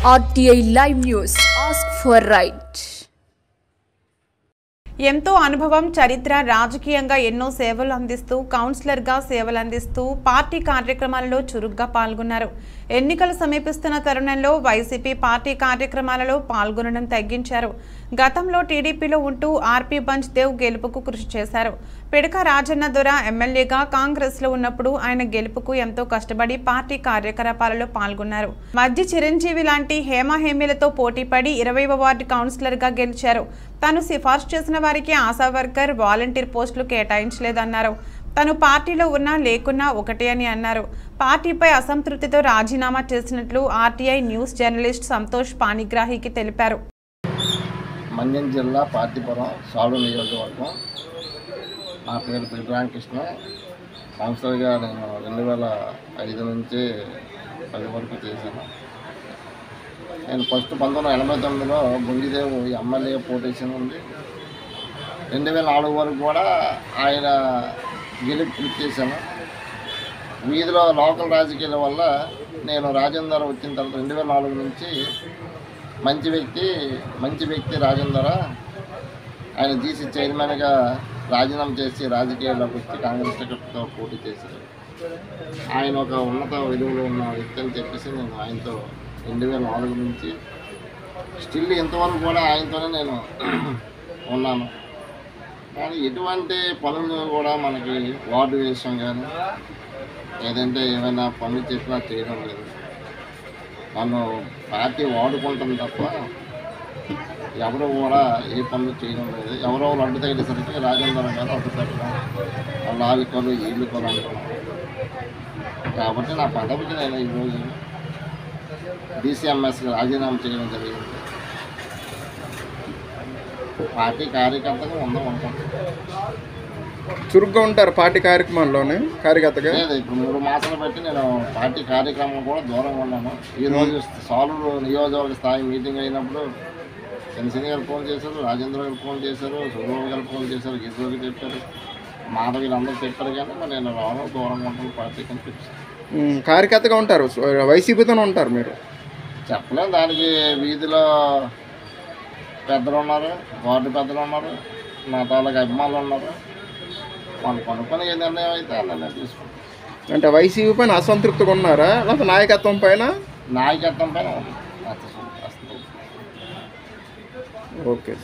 RTI Live News. Ask for right. ఎంతో అనుభవం చరిత్ర రాజకీయంగా ఎన్నో సేవలు అందిస్తూ కౌన్సిలర్గా సేవలు అందిస్తూ పార్టీ కార్యక్రమాలలో చురుగ్గా పాల్గొన్నారు. ఎన్నికలు సమీపిస్తున్న తరుణంలో వైసీపీ పార్టీ కార్యక్రమాలలో పాల్గొనడం తగ్గించారు. గతంలో టీడీపీలో ఉంటూ ఆర్పీ బంచ్ దేవ్ గెలుపుకు కృషి చేశారు. పిడక రాజన్న దొర ఎమ్మెల్యేగా కాంగ్రెస్లో ఉన్నప్పుడు ఆయన గెలుపుకు ఎంతో కష్టపడి పార్టీ కార్యకలాపాలలో పాల్గొన్నారు. మధ్య చిరంజీవి లాంటి హేమహేమిలతో పోటీపడి 20వ వార్డు కౌన్సిలర్గా గెలిచారు. తాను సిఫార్సు చేసిన వారికి ఆశా వర్కర్ వాలంటీర్ పోస్టులు కేటాయించలేదన్నారు. తను పార్టీలో ఉన్నా లేకున్నా ఒకటే అని అన్నారు. పార్టీపై అసంతృప్తితో రాజీనామా చేసినట్లు ఆర్టీఐ న్యూస్ జర్నలిస్ట్ సంతోష్ పాణిగ్రాహికి తెలిపారు. మండ్యం జిల్లా పార్టీపురం సాలు నియోజకవర్గం. నా పేరు పిల్లిరామకృష్ణ. కౌన్సిలర్గా నేను 2005 నుంచి 10 వరకు చేశాను. నేను ఫస్ట్ 1989లో బొంగిదేవు ఎమ్మెల్యే పోటీ ఉంది. 2004 వరకు కూడా ఆయన గెలుపు కృషి చేశాను. వీధిలో లోకల్ రాజకీయాల వల్ల నేను రాజేందర్ వచ్చిన తర్వాత 2004 నుంచి మంచి వ్యక్తి రాజేందర్ ఆయన జీసీ చైర్మన్గా రాజీనామా చేసి రాజకీయాల్లోకి వచ్చి కాంగ్రెస్ టికెట్తో పోటీ చేశారు. ఆయన ఒక ఉన్నత విలువలో ఉన్న వ్యక్తి అని చెప్పేసి నేను ఆయనతో 2004 నుంచి స్టిల్ ఇంతవరకు కూడా ఆయనతోనే నేను ఉన్నాను. కానీ ఎటువంటి పనులు కూడా మనకి వార్డు విషయం కానీ లేదంటే ఏమైనా పనులు చెప్పినా చేయడం లేదు. నన్ను పార్టీ వాడుకుంటాం తప్ప ఎవరు కూడా ఏ పనులు చేయడం లేదు. ఎవరో అడ్డు తగిలేసరికి రాజేంద్ర గారు అడ్డు తగ్గడం వాళ్ళ ఆలుకోలు ఈళ్ళుకోలు అనుకున్నాం. కాబట్టి నా పదవికి నేను ఈరోజు DCMS రాజీనామా చేయడం జరిగింది. పార్టీ కార్యకర్తగా ఉంటాం. చురుగ్గా ఉంటారు పార్టీ కార్యక్రమాల్లోనే కార్యకర్తగా. లేదు, ఇప్పుడు 3 మాసాలు బట్టి నేను పార్టీ కార్యక్రమం కూడా దూరంగా ఉన్నాను. ఈరోజు సాలూరు నియోజకవర్గ స్థాయి మీటింగ్ అయినప్పుడు చంద్రశేఖర్ గారు ఫోన్ చేశారు, రాజేంద్ర గారు ఫోన్ చేశారు, సుబ్రహ్మణ్య గారు ఫోన్ చేశారు, గీతోకి చెప్పారు, మాధవి అందరూ చెప్పారు. కానీ నేను రావడం దూరంగా ఉంటాను పార్టీ అని చెప్పాను. కార్యకర్తగా ఉంటారు, వైసీపీతోనే ఉంటారు మీరు. చెప్పలేము. దానికి వీధిలో పెద్దలు ఉన్నారు, వార్డు పెద్దలు ఉన్నారు, నా తాలూకు అభిమానులు ఉన్నారు. వాళ్ళు కొనుక్కొని ఏ నిర్ణయం అయితే ఆ నిర్ణయం తీసుకుంటాం. అంటే వైసీపీ పైన అసంతృప్తిగా ఉన్నారా లేకపోతే నాయకత్వం పైన? నాయకత్వం పైన ఓకే.